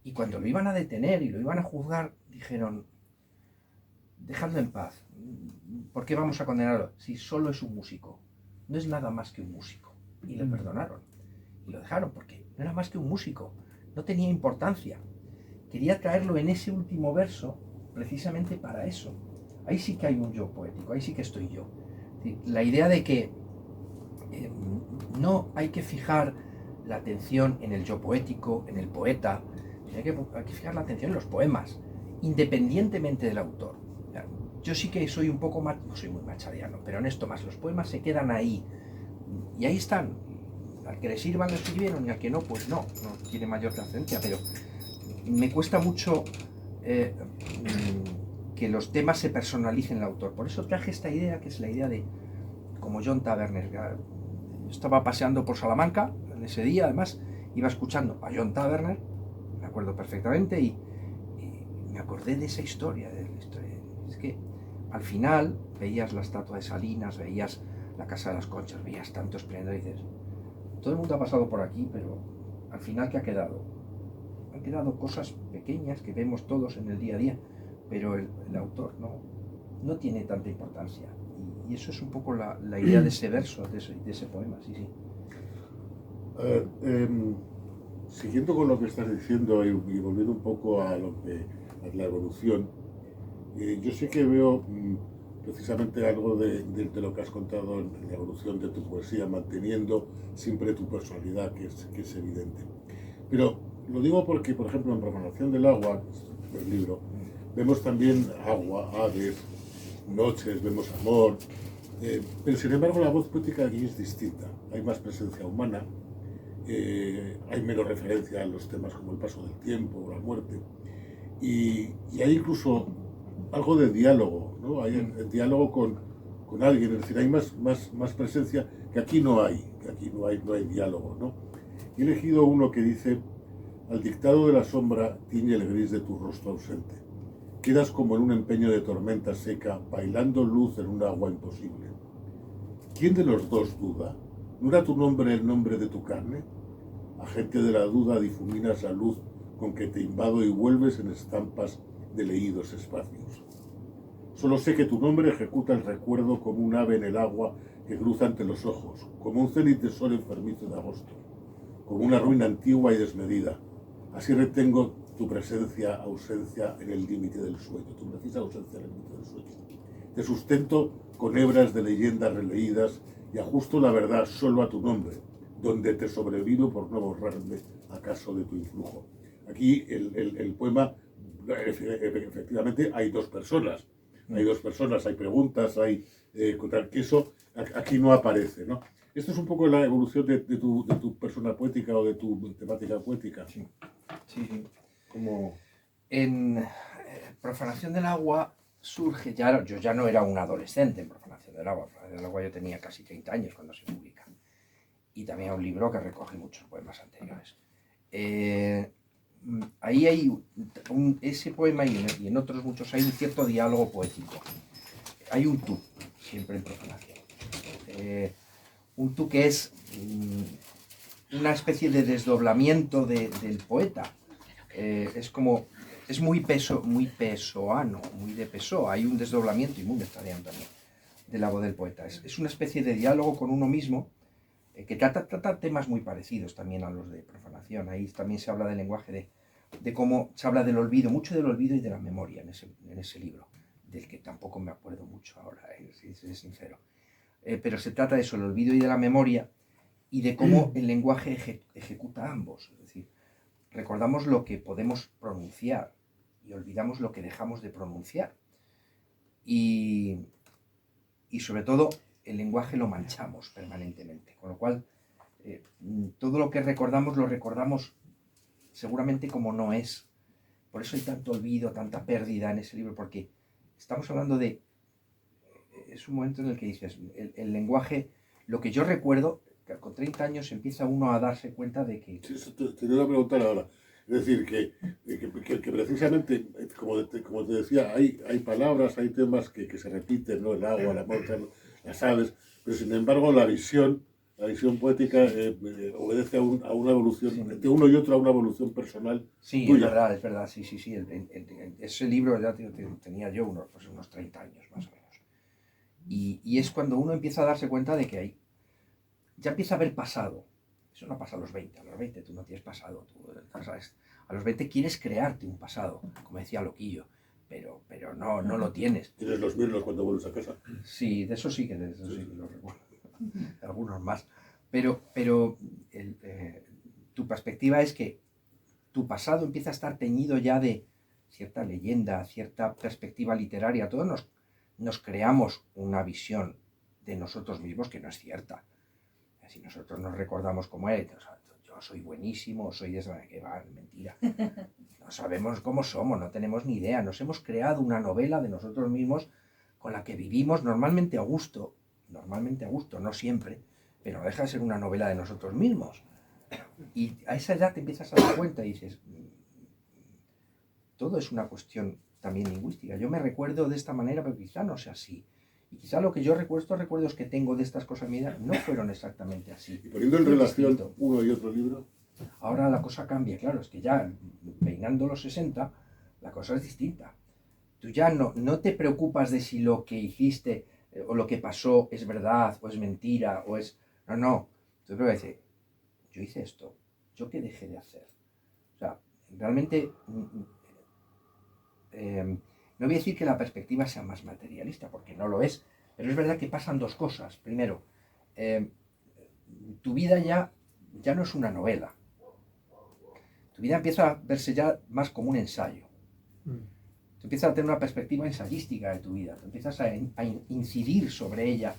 y cuando lo iban a detener y lo iban a juzgar, dijeron: dejadlo en paz, ¿por qué vamos a condenarlo? Si solo es un músico, no es nada más que un músico. Y le perdonaron, y lo dejaron, porque no era más que un músico, no tenía importancia. Quería traerlo en ese último verso, precisamente para eso. Ahí sí que hay un yo poético, ahí sí que estoy yo. La idea de que no hay que fijar la atención en el yo poético, en el poeta, hay que fijar la atención en los poemas, independientemente del autor. Yo sí que soy un poco más, no soy muy machadiano, pero en esto más, los poemas se quedan ahí, y ahí están. Al que le sirvan lo escribieron, y al que no, pues no tiene mayor trascendencia, pero me cuesta mucho que los temas se personalicen el autor. Por eso traje esta idea, que es la idea de, como John Taverner. Yo estaba paseando por Salamanca en ese día, además iba escuchando a John Taverner, me acuerdo perfectamente, y me acordé de esa historia, Es que al final veías la estatua de Salinas, veías la Casa de las Conchas, veías tanto esplendor, y dices, todo el mundo ha pasado por aquí, pero al final, ¿qué ha quedado? Han quedado cosas pequeñas que vemos todos en el día a día, pero el autor no tiene tanta importancia. Y eso es un poco la idea de ese verso, de ese poema, sí. Siguiendo con lo que estás diciendo y volviendo un poco a la evolución, yo sí que veo precisamente algo de lo que has contado en la evolución de tu poesía, manteniendo siempre tu personalidad, que es evidente. Pero lo digo porque, por ejemplo, en Profanación del Agua, el libro, vemos también agua, aves, noches, vemos amor, pero sin embargo la voz poética aquí es distinta. Hay más presencia humana, hay menos referencia a los temas como el paso del tiempo o la muerte, y hay incluso algo de diálogo, ¿no? Hay el diálogo con alguien, es decir, hay más presencia que aquí no hay diálogo, ¿no? He elegido uno que dice: al dictado de la sombra tiñe el gris de tu rostro ausente. Quedas como en un empeño de tormenta seca, bailando luz en un agua imposible. ¿Quién de los dos duda? ¿No era tu nombre el nombre de tu carne? Agente de la duda, difuminas la luz con que te invado y vuelves en estampas de leídos espacios. Solo sé que tu nombre ejecuta el recuerdo como un ave en el agua que cruza ante los ojos, como un cénit de sol enfermizo de agosto, como una ruina antigua y desmedida. Así retengo tu presencia, ausencia en el límite del sueño, tu precisa ausencia en el límite del sueño. Te sustento con hebras de leyendas releídas y ajusto la verdad solo a tu nombre, donde te sobrevivo por no borrarme acaso de tu influjo. Aquí el poema, efectivamente, hay dos personas, hay preguntas, hay que eso aquí no aparece, ¿no? Esto es un poco la evolución de tu persona poética o de tu temática poética. Sí, sí, sí. Como... En Profanación del agua surge, yo ya no era un adolescente en Profanación del agua. Profanación del agua yo tenía casi 30 años cuando se publica. Y también un libro que recoge muchos poemas anteriores. Ahí hay ese poema y en otros muchos hay un cierto diálogo poético. Hay un tú, siempre en Profanación. Un tú que es una especie de desdoblamiento del poeta. Es muy pesoano, muy de Pessoa. Hay un desdoblamiento, y muy nectariano también, de la voz del poeta. Es una especie de diálogo con uno mismo que trata temas muy parecidos también a los de Profanación. Ahí también se habla del lenguaje, de cómo se habla del olvido, mucho del olvido y de la memoria en ese libro, del que tampoco me acuerdo mucho ahora, si soy sincero. Pero se trata de eso, el olvido y de la memoria, y de cómo el lenguaje ejecuta ambos. Es decir, recordamos lo que podemos pronunciar y olvidamos lo que dejamos de pronunciar. Y sobre todo, el lenguaje lo manchamos permanentemente. Con lo cual, todo lo que recordamos, lo recordamos seguramente como no es. Por eso hay tanto olvido, tanta pérdida en ese libro, porque estamos hablando de... Es un momento en el que dices, el lenguaje, lo que yo recuerdo, que con 30 años empieza uno a darse cuenta de que... Sí, eso te iba a preguntar ahora. Es decir, que precisamente, como te decía, hay palabras, hay temas que se repiten, ¿no? El agua, la muerte, las aves, pero sin embargo la visión poética obedece a una evolución, Sí. de uno y otro a una evolución personal Sí, tuya. es verdad, sí. Ese libro ya tenía yo unos 30 años más o menos. Y es cuando uno empieza a darse cuenta de que ya empieza a haber pasado. Eso no pasa a los 20. A los 20 tú no tienes pasado. ¿Sabes? A los 20 quieres crearte un pasado, como decía Loquillo, pero no lo tienes. Tienes los mirlos cuando vuelves a casa. Sí, de eso sí que lo recuerdo. Algunos más. Pero tu perspectiva es que tu pasado empieza a estar teñido ya de cierta leyenda, cierta perspectiva literaria. Todos nos creamos una visión de nosotros mismos que no es cierta. Si nosotros nos recordamos como él, yo soy buenísimo, soy que va, mentira. No sabemos cómo somos, no tenemos ni idea. Nos hemos creado una novela de nosotros mismos con la que vivimos normalmente a gusto, no siempre, pero no deja de ser una novela de nosotros mismos. Y a esa edad te empiezas a dar cuenta y dices, todo es una cuestión también lingüística. Yo me recuerdo de esta manera, pero quizá no sea así. Y quizá lo que yo recuerdo, estos recuerdos que tengo de estas cosas mías, no fueron exactamente así. Y poniendo en relación uno y otro libro. Ahora la cosa cambia, claro, es que ya peinando los 60, la cosa es distinta. Tú ya no te preocupas de si lo que hiciste o lo que pasó es verdad o es mentira o es... No. Tú te dices, yo hice esto, ¿yo qué dejé de hacer? O sea, realmente... no voy a decir que la perspectiva sea más materialista, porque no lo es, pero es verdad que pasan dos cosas. Primero, tu vida ya no es una novela. Tu vida empieza a verse ya más como un ensayo. Tú empiezas a tener una perspectiva ensayística de tu vida, tú empiezas a incidir sobre ella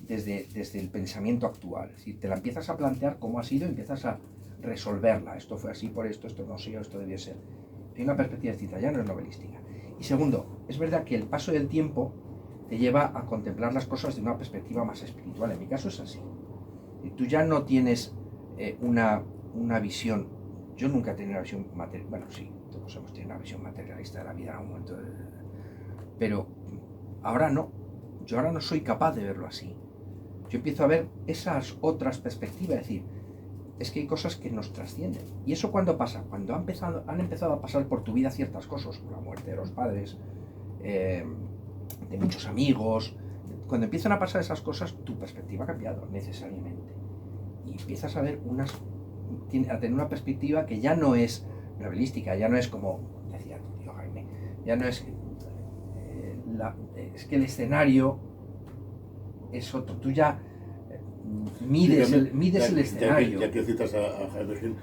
desde el pensamiento actual. Es decir, te la empiezas a plantear cómo ha sido y empiezas a resolverla. Esto fue así por esto no sé, esto debió ser. Hay una perspectiva distinta, ya no es novelística. Y segundo, es verdad que el paso del tiempo te lleva a contemplar las cosas de una perspectiva más espiritual. En mi caso es así. Y tú ya no tienes una visión. Yo nunca he tenido una visión material. Bueno, sí, todos hemos tenido una visión materialista de la vida en algún momento. Pero ahora no. Yo ahora no soy capaz de verlo así. yo empiezo a ver esas otras perspectivas, es decir, es que hay cosas que nos trascienden. ¿Y eso cuándo pasa? Cuando han empezado a pasar por tu vida ciertas cosas, la muerte de los padres, de muchos amigos. Cuando empiezan a pasar esas cosas, tu perspectiva ha cambiado necesariamente. Y empiezas a ver a tener una perspectiva que ya no es novelística, ya no es como decía tu tío Jaime, ya no es... es que el escenario es otro. Tú ya mides el escenario. Ya que citas a Jaime Gil,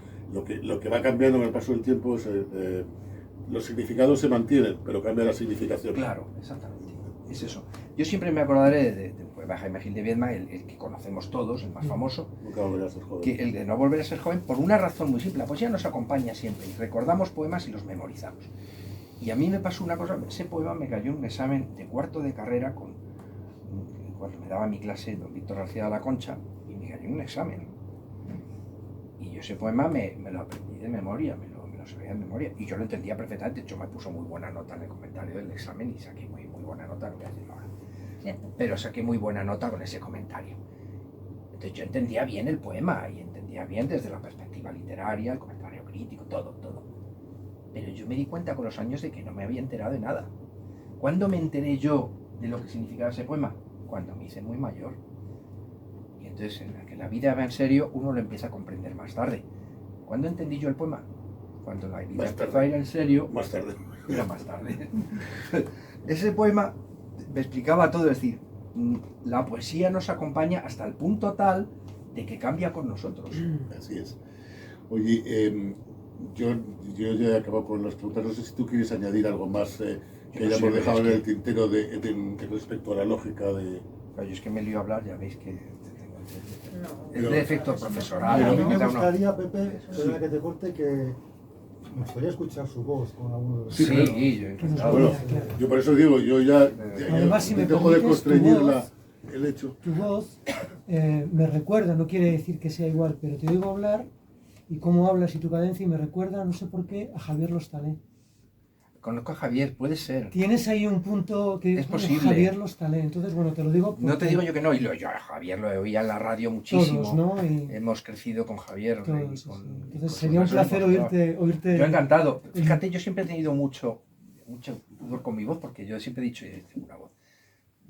lo que va cambiando con el paso del tiempo es los significados se mantienen, pero cambia la significación. Claro, exactamente. Es eso. Yo siempre me acordaré del poema Jaime Gil de Viedma, el que conocemos todos, el más famoso. Nunca volverás a ser joven. Que el de no volver a ser joven, por una razón muy simple. La poesía nos acompaña siempre y recordamos poemas y los memorizamos. Y a mí me pasó una cosa, ese poema me cayó en un examen de cuarto de carrera cuando me daba mi clase don Víctor García de la Concha, y me cayó en un examen. Y yo ese poema me lo aprendí de memoria, me lo sabía de memoria, y yo lo entendía perfectamente. De hecho, me puso muy buena nota en el comentario del examen y saqué muy buena nota, no voy a decirlo ahora. Pero saqué muy buena nota con ese comentario. Entonces yo entendía bien el poema y entendía bien desde la perspectiva literaria, el comentario crítico, todo. Pero yo me di cuenta con los años de que no me había enterado de nada. ¿Cuándo me enteré yo de lo que significaba ese poema? Cuando me hice muy mayor. Y entonces en la que la vida va en serio, uno lo empieza a comprender más tarde. ¿Cuándo entendí yo el poema? Cuando la vida empezó a ir en serio. Más tarde. Era más tarde. Ese poema me explicaba todo, es decir, la poesía nos acompaña hasta el punto tal de que cambia con nosotros. Así es. Oye, yo ya he acabado con las preguntas. No sé si tú quieres añadir algo más que hayamos dejado en el tintero respecto a la lógica de... Pero yo es que me lío a hablar, ya veis que No. es de efecto profesoral. Pero a mí ¿no? me Cada uno- gustaría, Pepe, perdona que te corte, que me gustaría escuchar su voz con alguno de los... Sí, claro. yo encantado. Bueno, Claro. yo por eso digo, yo ya Además, si me dejo de permites, tu constreñir voz- el hecho. Tu voz me recuerda, no quiere decir que sea igual, pero te oigo hablar y cómo hablas y tu cadencia y me recuerda, no sé por qué, a Javier Lostalé. Conozco a Javier, puede ser. Tienes ahí un punto que Es bueno, posible. Javier Lostalé, entonces bueno, te lo digo No te porque digo yo que no, y yo a Javier lo oía en la radio muchísimo. todos, ¿no? Y Hemos crecido con Javier. todos, y sí, con- sí. con Entonces su sería un profesor, placer oírte. Yo encantado. Fíjate, yo siempre he tenido mucho pudor con mi voz, porque yo siempre he dicho, tengo una voz.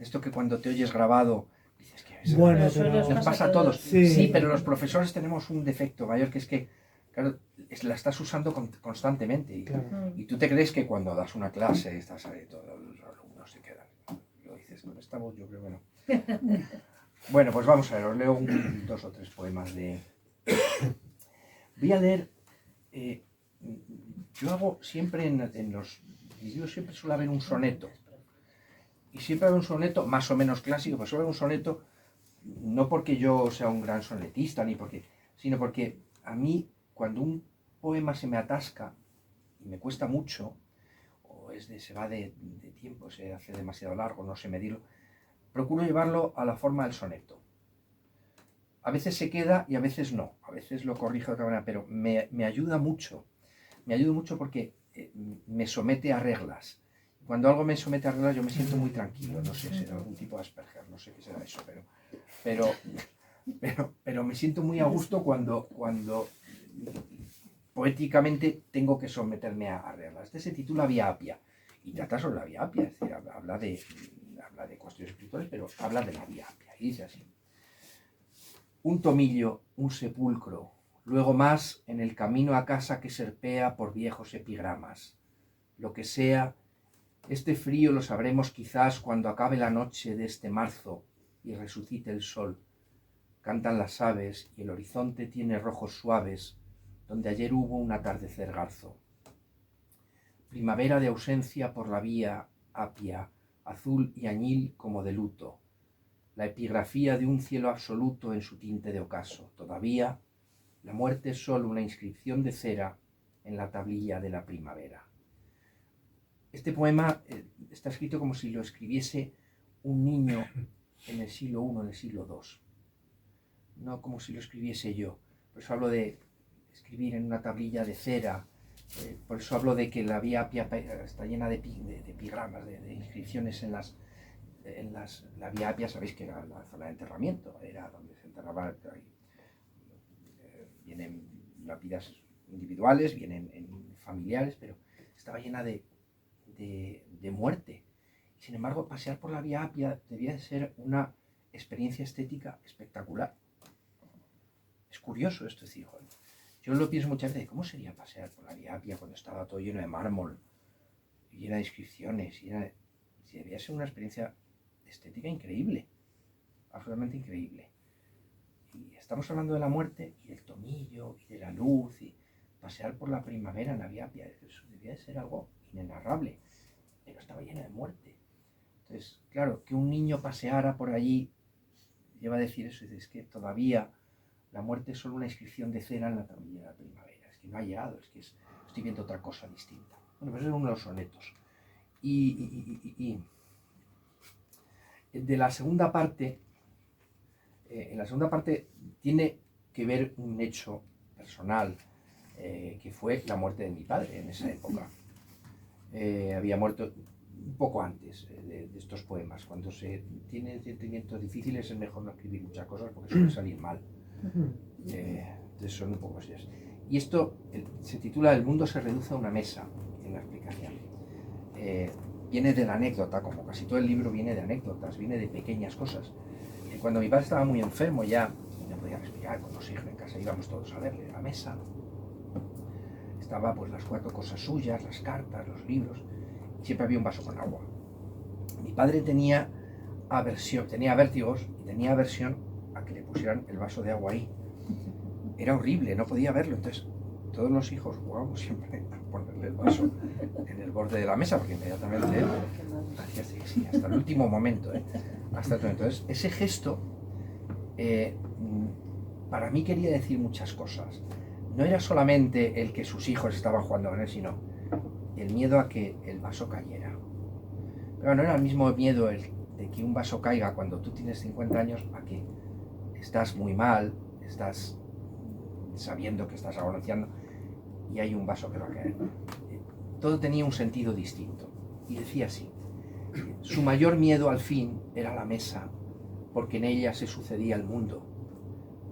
Esto que cuando te oyes grabado, dices que Bueno, Pero eso pero- les nos pasa a todos. Sí. Sí, pero los profesores tenemos un defecto mayor, que es que, claro, la estás usando constantemente. Claro. Y tú te crees que cuando das una clase, estás ahí, todos los alumnos se quedan. Lo dices con esta voz, yo creo que no. Bueno, pues vamos a ver, os leo dos o tres poemas de... Voy a leer... yo hago siempre en los vídeos, siempre suele haber un soneto. Y siempre hay un soneto más o menos clásico, pero suele haber un soneto, no porque yo sea un gran sonetista, sino porque a mí, cuando un poema se me atasca y me cuesta mucho, o se va de tiempo, se hace demasiado largo, no sé medirlo, procuro llevarlo a la forma del soneto. A veces se queda y a veces no, a veces lo corrijo de otra manera, pero me ayuda mucho. Me ayuda mucho porque me somete a reglas. Cuando algo me somete a reglas yo me siento muy tranquilo, no sé, será algún tipo de Asperger, no sé qué será eso, pero me siento muy a gusto cuando poéticamente tengo que someterme a reglas. Este se titula Vía Apia y trata sobre la Vía Apia, es decir, habla de cuestiones espirituales, pero habla de la Vía Apia y dice así: un tomillo, un sepulcro, luego más en el camino a casa que serpea por viejos epigramas. Lo que sea, este frío lo sabremos quizás cuando acabe la noche de este marzo y resucite el sol. Cantan las aves y el horizonte tiene rojos suaves, donde ayer hubo un atardecer garzo. Primavera de ausencia por la vía Apia, azul y añil como de luto. La epigrafía de un cielo absoluto en su tinte de ocaso. Todavía, la muerte es solo una inscripción de cera en la tablilla de la primavera. Este poema está escrito como si lo escribiese un niño en el siglo I, en el siglo II. No como si lo escribiese yo. Por eso hablo de escribir en una tablilla de cera. Por eso hablo de que la Vía Apia está llena de epigramas, de inscripciones en las... la Vía Apia, sabéis que era la zona de enterramiento, era donde se enterraba. Vienen lápidas individuales, vienen en familiares, pero estaba llena de muerte. Sin embargo, pasear por la Vía Apia debía de ser una experiencia estética espectacular. Es curioso esto, es decir, joder, yo lo pienso muchas veces, ¿cómo sería pasear por la Vía Apia cuando estaba todo lleno de mármol, llena de inscripciones? Debía ser una experiencia estética increíble, absolutamente increíble. Y estamos hablando de la muerte y del tomillo y de la luz, y pasear por la primavera en la Vía Apia, eso debía de ser algo inenarrable, pero estaba llena de muerte. Entonces, claro, que un niño paseara por allí lleva a decir eso, es que todavía la muerte es solo una inscripción de cera en la tablilla de la primavera, es que no ha llegado, es que estoy viendo otra cosa distinta. Bueno, pues es uno de los sonetos. Y de la segunda parte, en la segunda parte tiene que ver un hecho personal, que fue la muerte de mi padre en esa época. Había muerto un poco antes de estos poemas. Cuando se tienen sentimientos difíciles es mejor no escribir muchas cosas porque suele salir mal. Entonces son un poco así. Y esto se titula El mundo se reduce a una mesa, en la explicación. Viene de la anécdota, como casi todo el libro viene de anécdotas, viene de pequeñas cosas. Cuando mi padre estaba muy enfermo ya no podía respirar, con los hijos en casa íbamos todos a verle. La mesa estaba pues las 4 cosas suyas, las cartas, los libros, y siempre había un vaso con agua. Mi padre tenía vértigos y tenía aversión a que le pusieran el vaso de agua ahí. Era horrible, no podía verlo. Entonces todos los hijos jugábamos siempre a ponerle el vaso en el borde de la mesa, porque inmediatamente él hacía así, hasta el último momento. Hasta el último. Entonces ese gesto para mí quería decir muchas cosas. No era solamente el que sus hijos estaban jugando con él, sino el miedo a que el vaso cayera. Pero no era el mismo miedo de que un vaso caiga cuando tú tienes 50 años a que estás muy mal, estás sabiendo que estás agonizando y hay un vaso que va a caer. Todo tenía un sentido distinto. Y decía así: su mayor miedo al fin era la mesa, porque en ella se sucedía el mundo.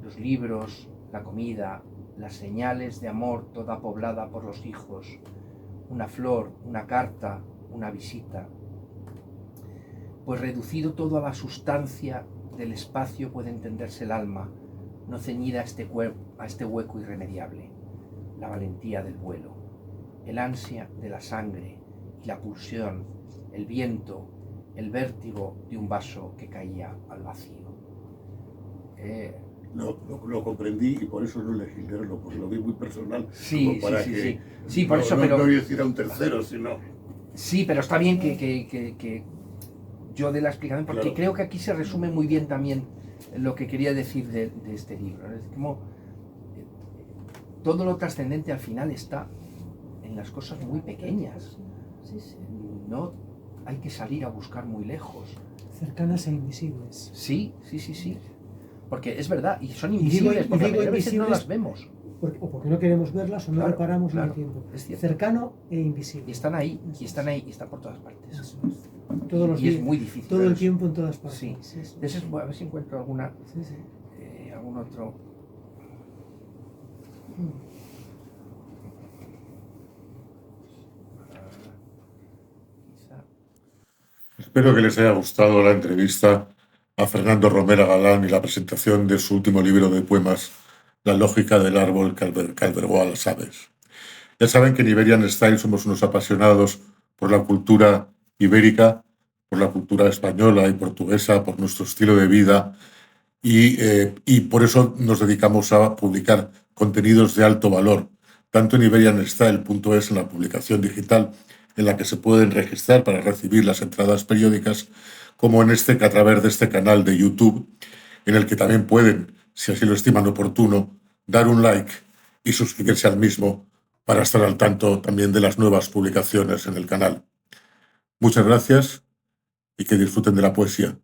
Los libros, la comida, las señales de amor toda poblada por los hijos, una flor, una carta, una visita. Pues reducido todo a la sustancia del espacio puede entenderse el alma, no ceñida a este hueco irremediable, la valentía del vuelo, el ansia de la sangre y la pulsión, el viento, el vértigo de un vaso que caía al vacío. Lo comprendí y por eso no elegí leerlo, porque lo vi muy personal. Sí, para sí, por eso, pero... No voy a decir a un tercero, sino... Sí, pero está bien que yo dé la explicación, porque claro, creo que aquí se resume muy bien también lo que quería decir de este libro. Es como todo lo trascendente al final está en las cosas muy pequeñas. No hay que salir a buscar muy lejos. Cercanas e invisibles. Sí. Porque es verdad, y son invisibles, porque a veces no las vemos. O porque no queremos verlas o no reparamos en el tiempo. Cercano e invisible. Y están ahí, y están por todas partes. Eso es. Todos los y días, es muy difícil. todo el tiempo en todas partes. Sí. Entonces, a ver si encuentro algún otro. Espero que les haya gustado la entrevista a Fernando Romera Galán y la presentación de su último libro de poemas, La lógica del árbol que albergó a las aves. Ya saben que en Iberian Style somos unos apasionados por la cultura ibérica, por la cultura española y portuguesa, por nuestro estilo de vida y por eso nos dedicamos a publicar contenidos de alto valor, tanto en iberianstyle.es, en la publicación digital en la que se pueden registrar para recibir las entradas periódicas, como a través de este canal de YouTube, en el que también pueden, si así lo estiman oportuno, dar un like y suscribirse al mismo para estar al tanto también de las nuevas publicaciones en el canal. Muchas gracias y que disfruten de la poesía.